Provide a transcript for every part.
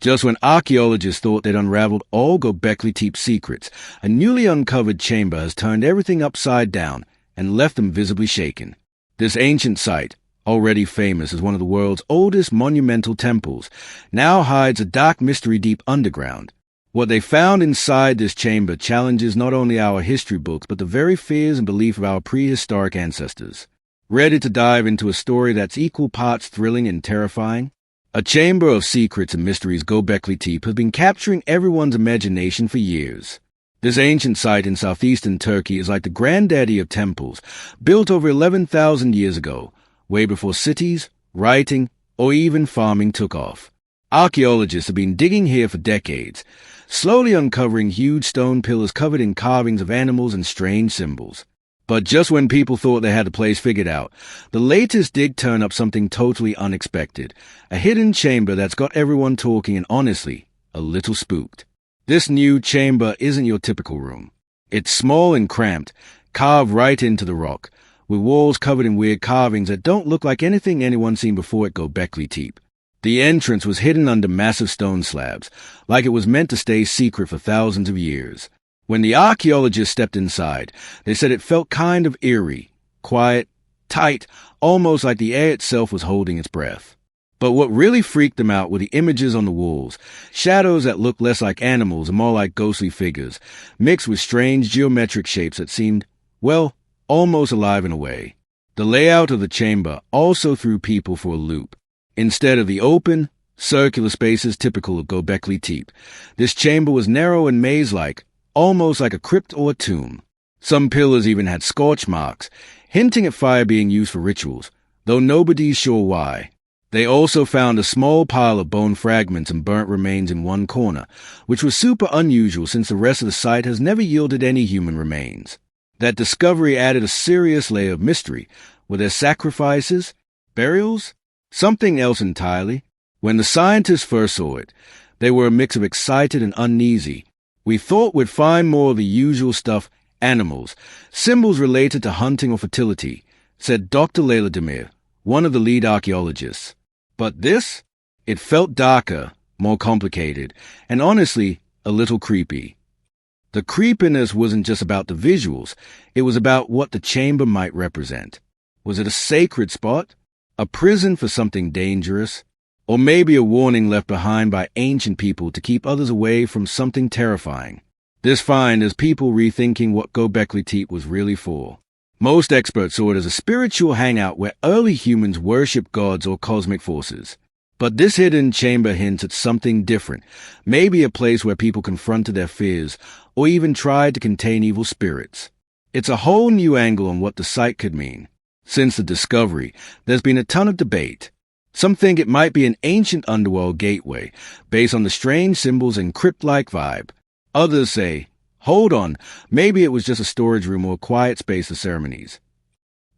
Just when archaeologists thought they'd unraveled all Göbekli Tepe's secrets, a newly uncovered chamber has turned everything upside down and left them visibly shaken. This ancient site, already famous as one of the world's oldest monumental temples, now hides a dark mystery deep underground. What they found inside this chamber challenges not only our history books but the very fears and belief of our prehistoric ancestors. Ready to dive into a story that's equal parts thrilling and terrifying? A chamber of secrets and mysteries, Göbekli Tepe has been capturing everyone's imagination for years. This ancient site in southeastern Turkey is like the granddaddy of temples, built over 11,000 years ago, way before cities, writing, or even farming took off. Archaeologists have been digging here for decades, slowly uncovering huge stone pillars covered in carvings of animals and strange symbols. But just when people thought they had the place figured out, the latest dig turned up something totally unexpected, a hidden chamber that's got everyone talking and honestly, a little spooked. This new chamber isn't your typical room. It's small and cramped, carved right into the rock, with walls covered in weird carvings that don't look like anything anyone's seen before at Göbekli Tepe. The entrance was hidden under massive stone slabs, like it was meant to stay secret for thousands of years. When the archaeologists stepped inside, they said it felt kind of eerie, quiet, tight, almost like the air itself was holding its breath. But what really freaked them out were the images on the walls, shadows that looked less like animals and more like ghostly figures, mixed with strange geometric shapes that seemed, well, almost alive in a way. The layout of the chamber also threw people for a loop. Instead of the open, circular spaces typical of Göbekli Tepe, this chamber was narrow and maze-like, almost like a crypt or a tomb. Some pillars even had scorch marks, hinting at fire being used for rituals, though nobody's sure why. They also found a small pile of bone fragments and burnt remains in one corner, which was super unusual since the rest of the site has never yielded any human remains. That discovery added a serious layer of mystery. Were there sacrifices? Burials? Something else entirely? When the scientists first saw it, they were a mix of excited and uneasy. We thought we'd find more of the usual stuff, animals, symbols related to hunting or fertility, said Dr. Leyla Demir, one of the lead archaeologists. But this? It felt darker, more complicated, and honestly, a little creepy. The creepiness wasn't just about the visuals, it was about what the chamber might represent. Was it a sacred spot? A prison for something dangerous? Or maybe a warning left behind by ancient people to keep others away from something terrifying? This find has people rethinking what Göbekli Tepe was really for. Most experts saw it as a spiritual hangout where early humans worshipped gods or cosmic forces. But this hidden chamber hints at something different, maybe a place where people confronted their fears or even tried to contain evil spirits. It's a whole new angle on what the site could mean. Since the discovery, there's been a ton of debate. Some think it might be an ancient underworld gateway, based on the strange symbols and crypt-like vibe. Others say, hold on, maybe it was just a storage room or a quiet space for ceremonies.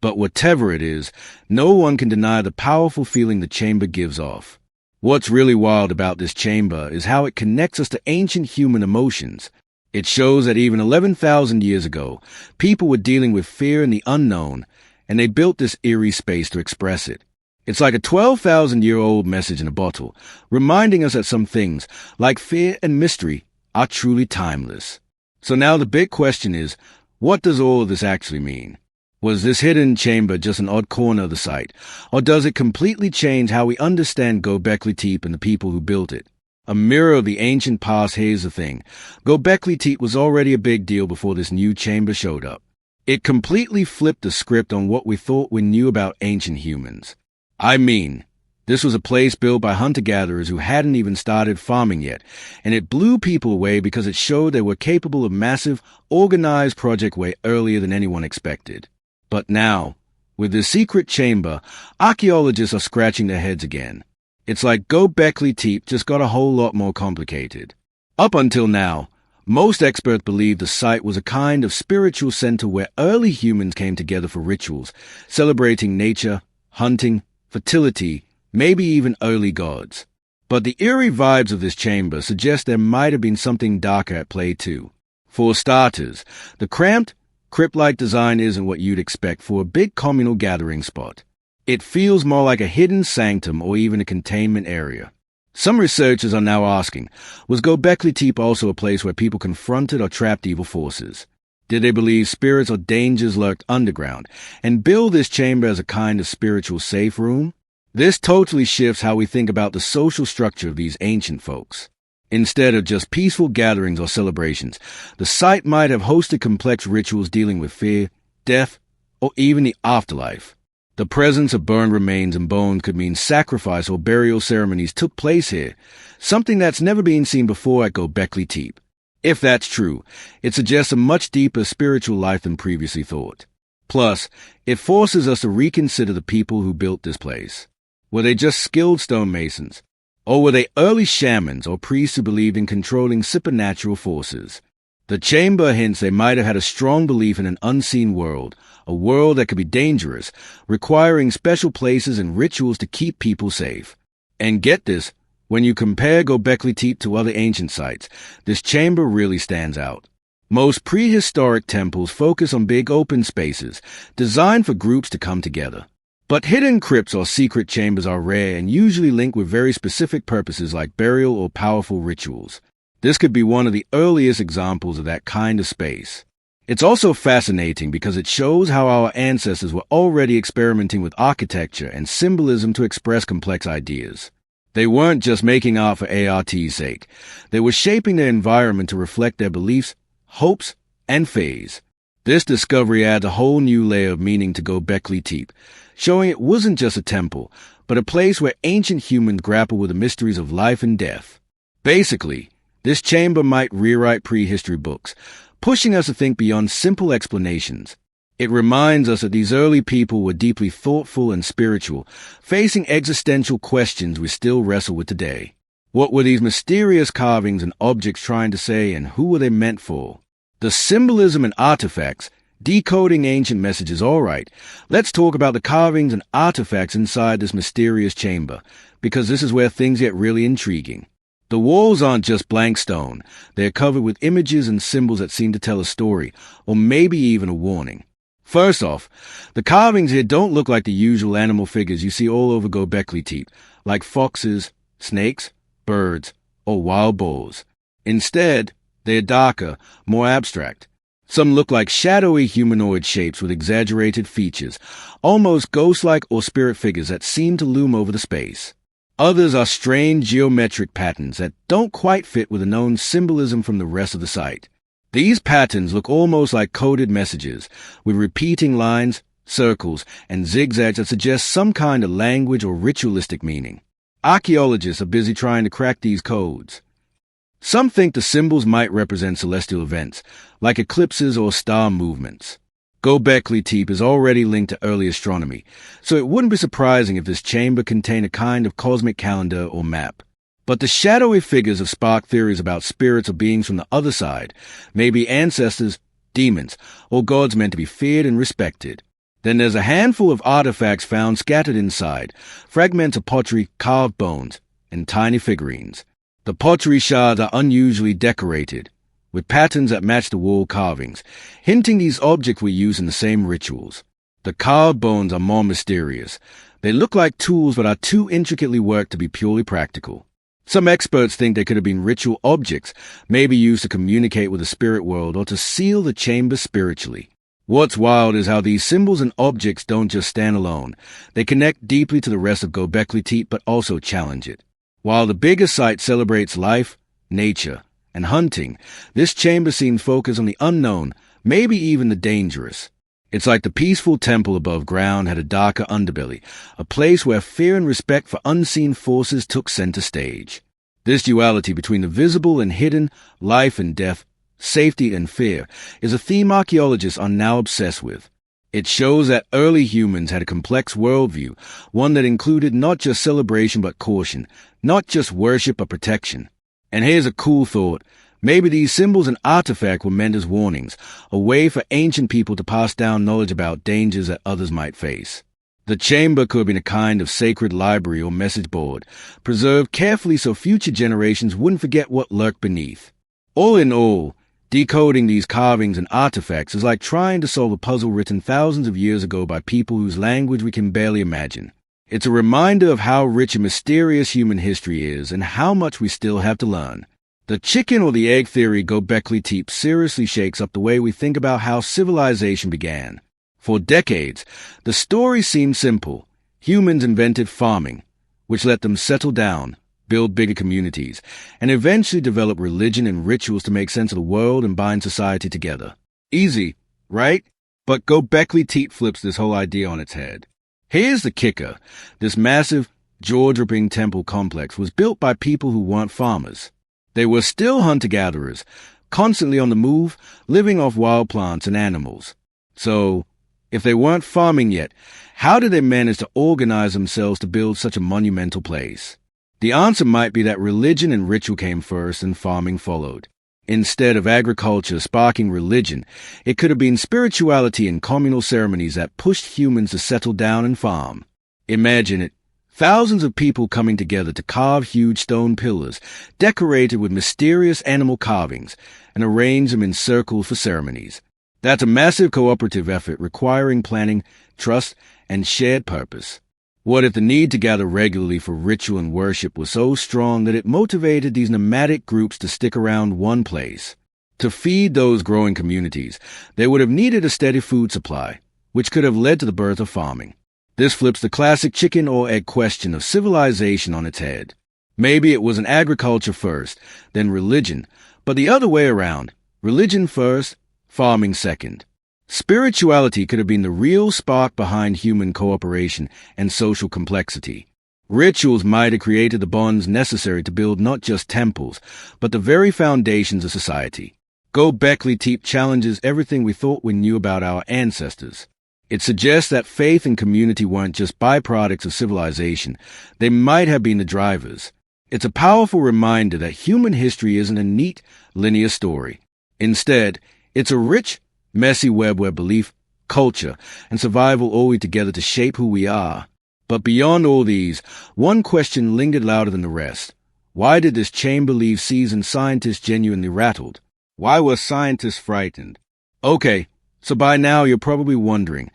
But whatever it is, no one can deny the powerful feeling the chamber gives off. What's really wild about this chamber is how it connects us to ancient human emotions. It shows that even 11,000 years ago, people were dealing with fear and the unknown, and they built this eerie space to express it. It's like a 12,000-year-old message in a bottle, reminding us that some things, like fear and mystery, are truly timeless. So now the big question is, what does all of this actually mean? Was this hidden chamber just an odd corner of the site, or does it completely change how we understand Göbekli Tepe and the people who built it? A mirror of the ancient past. Here's the thing. Göbekli Tepe was already a big deal before this new chamber showed up. It completely flipped the script on what we thought we knew about ancient humans. I mean, this was a place built by hunter-gatherers who hadn't even started farming yet, and it blew people away because it showed they were capable of massive, organized project way earlier than anyone expected. But now, with the secret chamber, archaeologists are scratching their heads again. It's like Göbekli Tepe just got a whole lot more complicated. Up until now, most experts believed the site was a kind of spiritual center where early humans came together for rituals, celebrating nature, hunting, fertility, maybe even early gods. But the eerie vibes of this chamber suggest there might have been something darker at play too. For starters, the cramped, crypt-like design isn't what you'd expect for a big communal gathering spot. It feels more like a hidden sanctum or even a containment area. Some researchers are now asking, was Göbekli Tepe also a place where people confronted or trapped evil forces? Did they believe spirits or dangers lurked underground, and build this chamber as a kind of spiritual safe room? This totally shifts how we think about the social structure of these ancient folks. Instead of just peaceful gatherings or celebrations, the site might have hosted complex rituals dealing with fear, death, or even the afterlife. The presence of burned remains and bones could mean sacrifice or burial ceremonies took place here, something that's never been seen before at Göbekli Tepe. If that's true, it suggests a much deeper spiritual life than previously thought. Plus, it forces us to reconsider the people who built this place. Were they just skilled stonemasons? Or were they early shamans or priests who believed in controlling supernatural forces? The chamber hints they might have had a strong belief in an unseen world, a world that could be dangerous, requiring special places and rituals to keep people safe. And get this, when you compare Göbekli Tepe to other ancient sites, this chamber really stands out. Most prehistoric temples focus on big open spaces, designed for groups to come together. But hidden crypts or secret chambers are rare and usually linked with very specific purposes like burial or powerful rituals. This could be one of the earliest examples of that kind of space. It's also fascinating because it shows how our ancestors were already experimenting with architecture and symbolism to express complex ideas. They weren't just making art for art's sake. They were shaping their environment to reflect their beliefs, hopes, and faiths. This discovery adds a whole new layer of meaning to Göbekli Tepe, showing it wasn't just a temple, but a place where ancient humans grapple with the mysteries of life and death. Basically, this chamber might rewrite prehistory books, pushing us to think beyond simple explanations. It reminds us that these early people were deeply thoughtful and spiritual, facing existential questions we still wrestle with today. What were these mysterious carvings and objects trying to say, and who were they meant for? The symbolism and artifacts, decoding ancient messages, all right. Let's talk about the carvings and artifacts inside this mysterious chamber, because this is where things get really intriguing. The walls aren't just blank stone. They're covered with images and symbols that seem to tell a story, or maybe even a warning. First off, the carvings here don't look like the usual animal figures you see all over Göbekli Tepe, like foxes, snakes, birds, or wild boars. Instead, they're darker, more abstract. Some look like shadowy humanoid shapes with exaggerated features, almost ghost-like or spirit figures that seem to loom over the space. Others are strange geometric patterns that don't quite fit with the known symbolism from the rest of the site. These patterns look almost like coded messages, with repeating lines, circles, and zigzags that suggest some kind of language or ritualistic meaning. Archaeologists are busy trying to crack these codes. Some think the symbols might represent celestial events, like eclipses or star movements. Göbekli Tepe is already linked to early astronomy, so it wouldn't be surprising if this chamber contained a kind of cosmic calendar or map. But the shadowy figures have sparked theories about spirits or beings from the other side, maybe ancestors, demons, or gods meant to be feared and respected. Then there's a handful of artifacts found scattered inside, fragments of pottery, carved bones, and tiny figurines. The pottery shards are unusually decorated, with patterns that match the wall carvings, hinting these objects were used in the same rituals. The carved bones are more mysterious. They look like tools but are too intricately worked to be purely practical. Some experts think they could have been ritual objects, maybe used to communicate with the spirit world or to seal the chamber spiritually. What's wild is how these symbols and objects don't just stand alone. They connect deeply to the rest of Göbekli Tepe but also challenge it. While the bigger site celebrates life, nature, and hunting, this chamber seems focused on the unknown, maybe even the dangerous. It's like the peaceful temple above ground had a darker underbelly, a place where fear and respect for unseen forces took center stage. This duality between the visible and hidden, life and death, safety and fear, is a theme archaeologists are now obsessed with. It shows that early humans had a complex worldview, one that included not just celebration but caution, not just worship but protection. And here's a cool thought. Maybe these symbols and artifacts were meant as warnings, a way for ancient people to pass down knowledge about dangers that others might face. The chamber could have been a kind of sacred library or message board, preserved carefully so future generations wouldn't forget what lurked beneath. All in all, decoding these carvings and artifacts is like trying to solve a puzzle written thousands of years ago by people whose language we can barely imagine. It's a reminder of how rich and mysterious human history is and how much we still have to learn. The chicken or the egg theory Göbekli Tepe seriously shakes up the way we think about how civilization began. For decades, the story seemed simple. Humans invented farming, which let them settle down, build bigger communities, and eventually develop religion and rituals to make sense of the world and bind society together. Easy, right? But Göbekli Tepe flips this whole idea on its head. Here's the kicker. This massive, jaw-dropping temple complex was built by people who weren't farmers. They were still hunter-gatherers, constantly on the move, living off wild plants and animals. So, if they weren't farming yet, how did they manage to organize themselves to build such a monumental place? The answer might be that religion and ritual came first and farming followed. Instead of agriculture sparking religion, it could have been spirituality and communal ceremonies that pushed humans to settle down and farm. Imagine it. Thousands of people coming together to carve huge stone pillars, decorated with mysterious animal carvings, and arrange them in circles for ceremonies. That's a massive cooperative effort requiring planning, trust, and shared purpose. What if the need to gather regularly for ritual and worship was so strong that it motivated these nomadic groups to stick around one place? To feed those growing communities, they would have needed a steady food supply, which could have led to the birth of farming. This flips the classic chicken or egg question of civilization on its head. Maybe it was an agriculture first, then religion, but the other way around, religion first, farming second. Spirituality could have been the real spark behind human cooperation and social complexity. Rituals might have created the bonds necessary to build not just temples, but the very foundations of society. Göbekli Tepe challenges everything we thought we knew about our ancestors. It suggests that faith and community weren't just byproducts of civilization, they might have been the drivers. It's a powerful reminder that human history isn't a neat, linear story. Instead, it's a rich, messy web where belief, culture, and survival all weave together to shape who we are. But beyond all these, one question lingered louder than the rest. Why did this chamber leave seasoned scientists genuinely rattled? Why were scientists frightened? Okay, so by now you're probably wondering,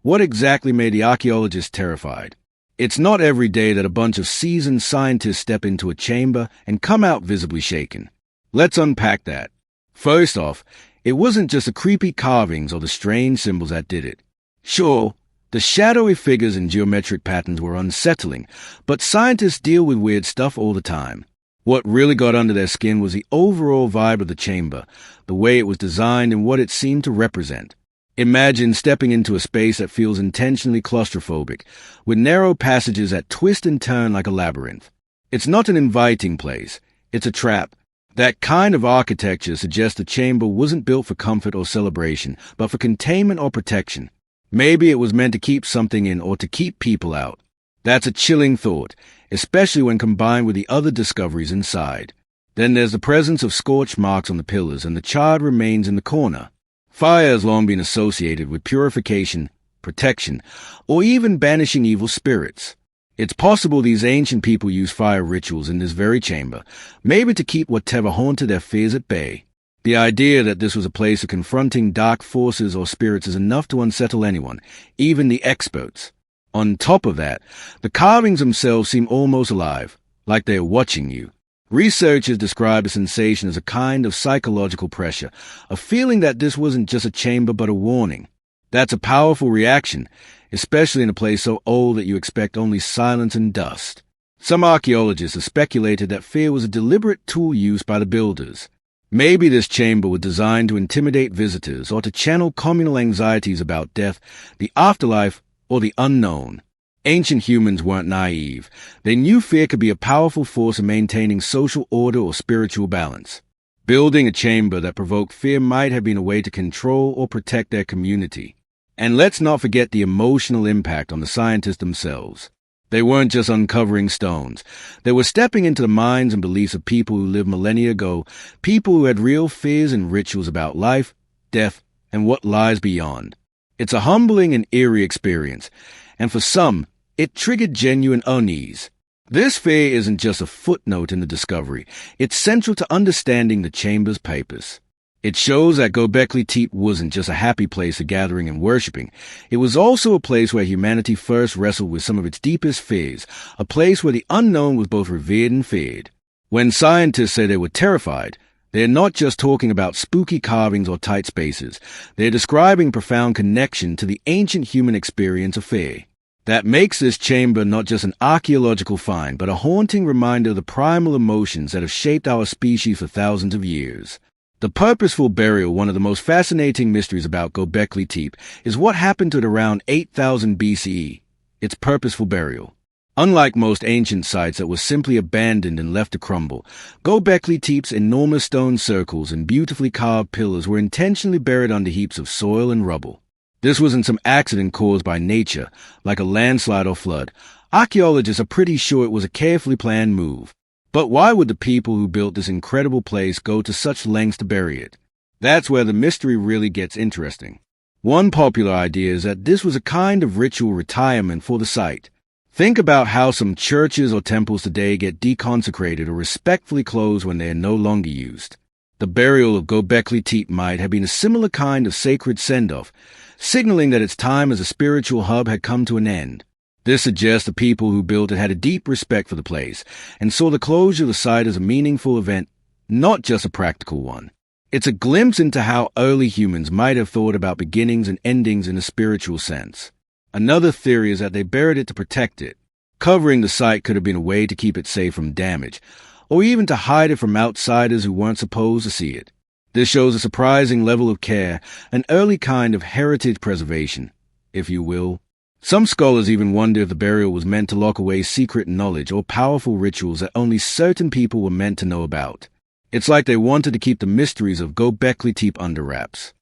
what exactly made the archaeologists terrified? It's not every day that a bunch of seasoned scientists step into a chamber and come out visibly shaken. Let's unpack that. First off, it wasn't just the creepy carvings or the strange symbols that did it. Sure, the shadowy figures and geometric patterns were unsettling, but scientists deal with weird stuff all the time. What really got under their skin was the overall vibe of the chamber, the way it was designed and what it seemed to represent. Imagine stepping into a space that feels intentionally claustrophobic, with narrow passages that twist and turn like a labyrinth. It's not an inviting place, it's a trap. That kind of architecture suggests the chamber wasn't built for comfort or celebration, but for containment or protection. Maybe it was meant to keep something in or to keep people out. That's a chilling thought, especially when combined with the other discoveries inside. Then there's the presence of scorched marks on the pillars and the charred remains in the corner. Fire has long been associated with purification, protection, or even banishing evil spirits. It's possible these ancient people used fire rituals in this very chamber, maybe to keep whatever haunted their fears at bay. The idea that this was a place of confronting dark forces or spirits is enough to unsettle anyone, even the experts. On top of that, the carvings themselves seem almost alive, like they are watching you. Researchers describe the sensation as a kind of psychological pressure, a feeling that this wasn't just a chamber but a warning. That's a powerful reaction, especially in a place so old that you expect only silence and dust. Some archaeologists have speculated that fear was a deliberate tool used by the builders. Maybe this chamber was designed to intimidate visitors or to channel communal anxieties about death, the afterlife, or the unknown. Ancient humans weren't naive. They knew fear could be a powerful force in maintaining social order or spiritual balance. Building a chamber that provoked fear might have been a way to control or protect their community. And let's not forget the emotional impact on the scientists themselves. They weren't just uncovering stones. They were stepping into the minds and beliefs of people who lived millennia ago, people who had real fears and rituals about life, death, and what lies beyond. It's a humbling and eerie experience, and for some, it triggered genuine unease. This fear isn't just a footnote in the discovery. It's central to understanding the chamber's purpose. It shows that Göbekli Tepe wasn't just a happy place for gathering and worshipping. It was also a place where humanity first wrestled with some of its deepest fears, a place where the unknown was both revered and feared. When scientists say they were terrified, they're not just talking about spooky carvings or tight spaces. They're describing profound connection to the ancient human experience of fear. That makes this chamber not just an archaeological find, but a haunting reminder of the primal emotions that have shaped our species for thousands of years. The purposeful burial, one of the most fascinating mysteries about Göbekli Tepe, is what happened to it around 8000 BCE, its purposeful burial. Unlike most ancient sites that were simply abandoned and left to crumble, Göbekli Tepe's enormous stone circles and beautifully carved pillars were intentionally buried under heaps of soil and rubble. This wasn't some accident caused by nature, like a landslide or flood. Archaeologists are pretty sure it was a carefully planned move. But why would the people who built this incredible place go to such lengths to bury it? That's where the mystery really gets interesting. One popular idea is that this was a kind of ritual retirement for the site. Think about how some churches or temples today get deconsecrated or respectfully closed when they are no longer used. The burial of Göbekli Tepe might have been a similar kind of sacred send-off, signaling that its time as a spiritual hub had come to an end. This suggests the people who built it had a deep respect for the place and saw the closure of the site as a meaningful event, not just a practical one. It's a glimpse into how early humans might have thought about beginnings and endings in a spiritual sense. Another theory is that they buried it to protect it. Covering the site could have been a way to keep it safe from damage, or even to hide it from outsiders who weren't supposed to see it. This shows a surprising level of care, an early kind of heritage preservation, if you will. Some scholars even wonder if the burial was meant to lock away secret knowledge or powerful rituals that only certain people were meant to know about. It's like they wanted to keep the mysteries of Göbekli Tepe under wraps.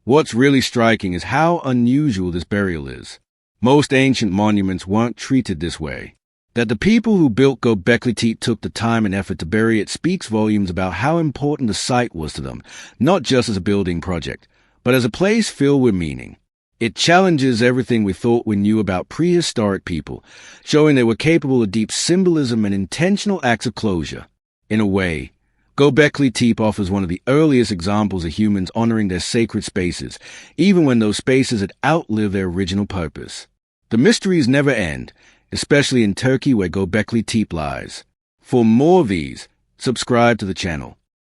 What's really striking is how unusual this burial is. Most ancient monuments weren't treated this way. That the people who built Göbekli Tepe took the time and effort to bury it speaks volumes about how important the site was to them, not just as a building project, but as a place filled with meaning. It challenges everything we thought we knew about prehistoric people, showing they were capable of deep symbolism and intentional acts of closure. In a way, Göbekli Tepe offers one of the earliest examples of humans honoring their sacred spaces, even when those spaces had outlived their original purpose. The mysteries never end, especially in Turkey where Göbekli Tepe lies. For more of these, subscribe to the channel.